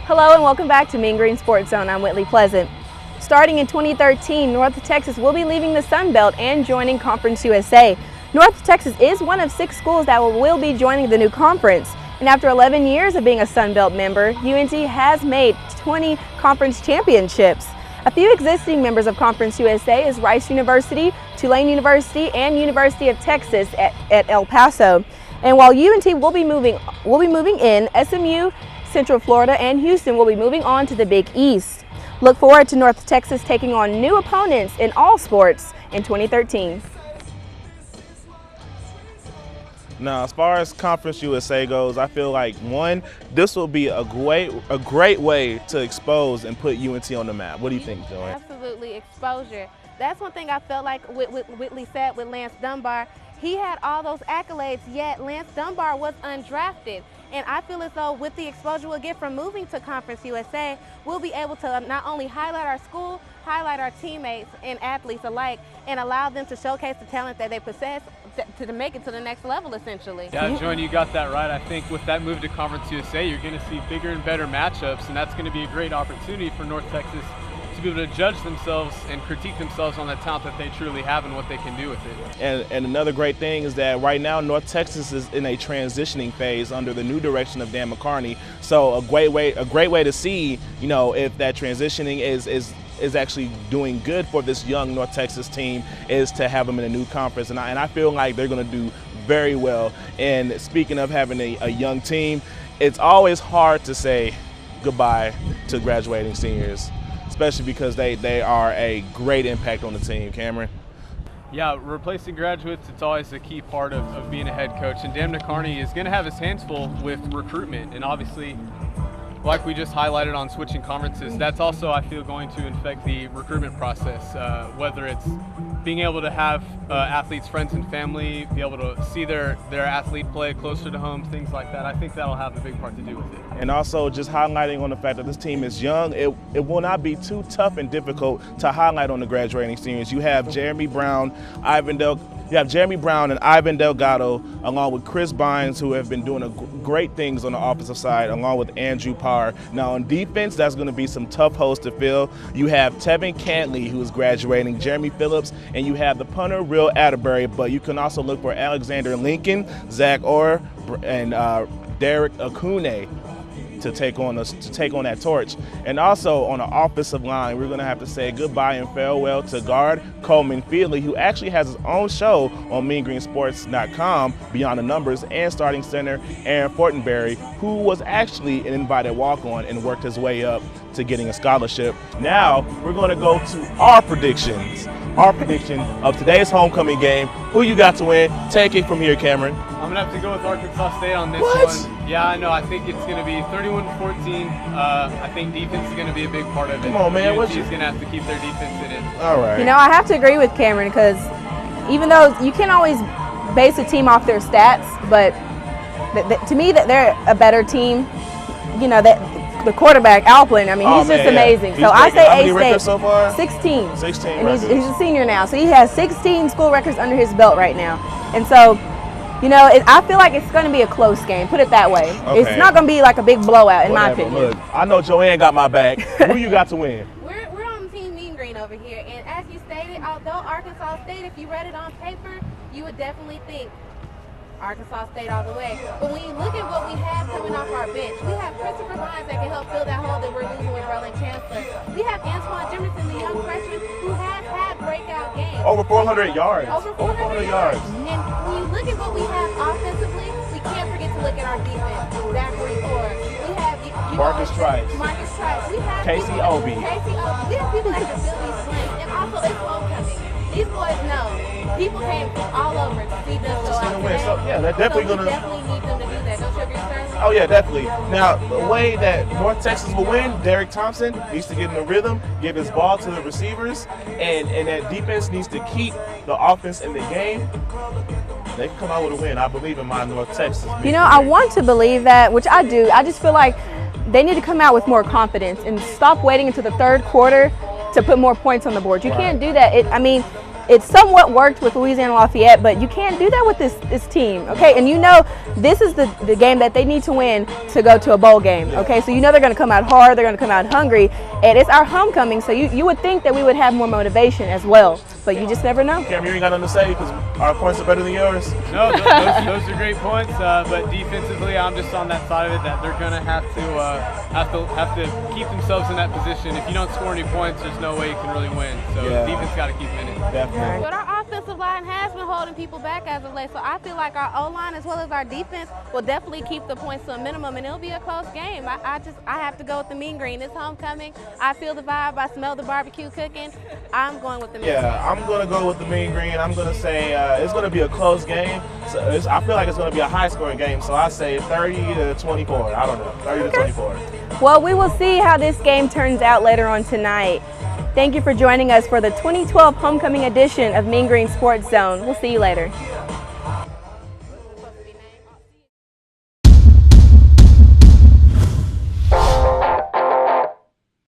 Hello and welcome back to Mean Green Sports Zone. I'm Whitley Pleasant. Starting in 2013, North Texas will be leaving the Sun Belt and joining Conference USA. North Texas is one of 6 schools that will be joining the new conference. And after 11 years of being a Sun Belt member, UNT has made 20 conference championships. A few existing members of Conference USA is Rice University, Tulane University, and University of Texas at El Paso. And while UNT will be moving in, SMU, Central Florida, and Houston will be moving on to the Big East. Look forward to North Texas taking on new opponents in all sports in 2013. Now, as far as Conference USA goes, I feel like, one, this will be a great way to expose and put UNT on the map. What do you think, Joey? Absolutely, exposure. That's one thing I felt like Whitley said with Lance Dunbar. He had all those accolades, yet Lance Dunbar was undrafted. And I feel as though with the exposure we'll get from moving to Conference USA, we'll be able to not only highlight our school, highlight our teammates and athletes alike, and allow them to showcase the talent that they possess to make it to the next level, essentially. Yeah, Joanne, you got that right. I think with that move to Conference USA, you're going to see bigger and better matchups, and that's going to be a great opportunity for North Texas to be able to judge themselves and critique themselves on the talent that they truly have and what they can do with it. And another great thing is that right now North Texas is in a transitioning phase under the new direction of Dan McCarney. So a great way to see, you know, if that transitioning is actually doing good for this young North Texas team is to have them in a new conference. And I feel like they're going to do very well. And speaking of having a young team, it's always hard to say goodbye to graduating seniors, especially because they are a great impact on the team. Cameron? Yeah, replacing graduates, it's always a key part of being a head coach. And Dan McCarney is going to have his hands full with recruitment. And obviously, like we just highlighted on switching conferences, that's also, I feel, going to affect the recruitment process, whether it's being able to have athletes, friends, and family be able to see their athlete play closer to home, things like that. I think that'll have a big part to do with it. And also just highlighting on the fact that this team is young, it will not be too tough and difficult to highlight on the graduating seniors. You have Jeremy Brown and Ivan Delgado, along with Chris Bynes, who have been doing great things on the offensive side, along with Andrew Parr. Now on defense, that's going to be some tough holes to fill. You have Tevin Cantley, who is graduating, Jeremy Phillips, and you have the punter, Real Atterbury, but you can also look for Alexander Lincoln, Zach Orr, and Derek Akune to take on that torch. And also on the offensive line, we're going to have to say goodbye and farewell to guard Coleman Fiedley, who actually has his own show on meangreensports.com, Beyond the Numbers, and starting center Aaron Fortenberry, who was actually an invited walk-on and worked his way up to getting a scholarship. Now we're going to go to our predictions. Our prediction of today's homecoming game. Who you got to win? Take it from here, Cameron. I'm going to have to go with Arkansas State on this one. Yeah, I know. I think it's going to be 31-14. I think defense is going to be a big part of it. Come on, man. UNC is going to have to keep their defense in it. All right. You know, I have to agree with Cameron because even though you can't always base a team off their stats, but to me that they're a better team. You know, that the quarterback, Alplin, I mean, he's just amazing. Yeah. So I say A-State. So far? 16. 16 and he's a senior now. So he has 16 school records under his belt right now. And so, you know, I feel like it's going to be a close game. Put it that way. Okay. It's not going to be like a big blowout, in my opinion. Look, I know Joanne got my back. Who you got to win? We're on Team Mean Green over here. And as you stated, although Arkansas State, if you read it on paper, you would definitely think Arkansas State all the way. But when you look at what we have coming off our bench, we have Christopher Bynes that can help fill that hole that we're losing with Roland Chancellor. We have Antoine Jimerson, the young freshman, who has had breakout games. Over 400 yards. Over 400 yards. And when you look at what we have offensively, we can't forget to look at our defense. Zachary Ford. We have Marcus Trice. We have Casey Obi. We have people that can fill these flames. And also, it's homecoming. These boys know people came from all over to see them go out today. So, yeah, they're definitely we definitely need them to do that. Don't you agree, sir? Oh, yeah, definitely. Now, the way that North Texas will win, Derek Thompson needs to get in the rhythm, give his ball to the receivers, and that defense needs to keep the offense in the game. They can come out with a win. I believe in my North Texas. You know, I want to believe that, which I do. I just feel like they need to come out with more confidence and stop waiting until the third quarter to put more points on the board. You can't do that. I mean, It somewhat worked with Louisiana Lafayette, but you can't do that with this team, okay? And you know this is the game that they need to win to go to a bowl game, okay? So you know they're going to come out hard, they're going to come out hungry, and it's our homecoming, so you would think that we would have more motivation as well, but you just never know. Cam, you ain't got nothing to say because our points are better than yours? No, those are great points, but defensively, I'm just on that side of it that they're going to have to keep themselves in that position. If you don't score any points, there's no way you can really win. So defense got to keep in it. Definitely. But our offensive line has been holding people back as of late, so I feel like our O-line as well as our defense will definitely keep the points to a minimum, and it'll be a close game. I have to go with the Mean Green. It's homecoming. I feel the vibe. I smell the barbecue cooking. I'm going with the Mean Green. Yeah, I'm going to go with the Mean Green. I'm going to say it's going to be a close game. So I feel like it's going to be a high-scoring game, so I say 30-24. I don't know, 30-24. Well, we will see how this game turns out later on tonight. Thank you for joining us for the 2012 homecoming edition of Mean Green Sports Zone. We'll see you later.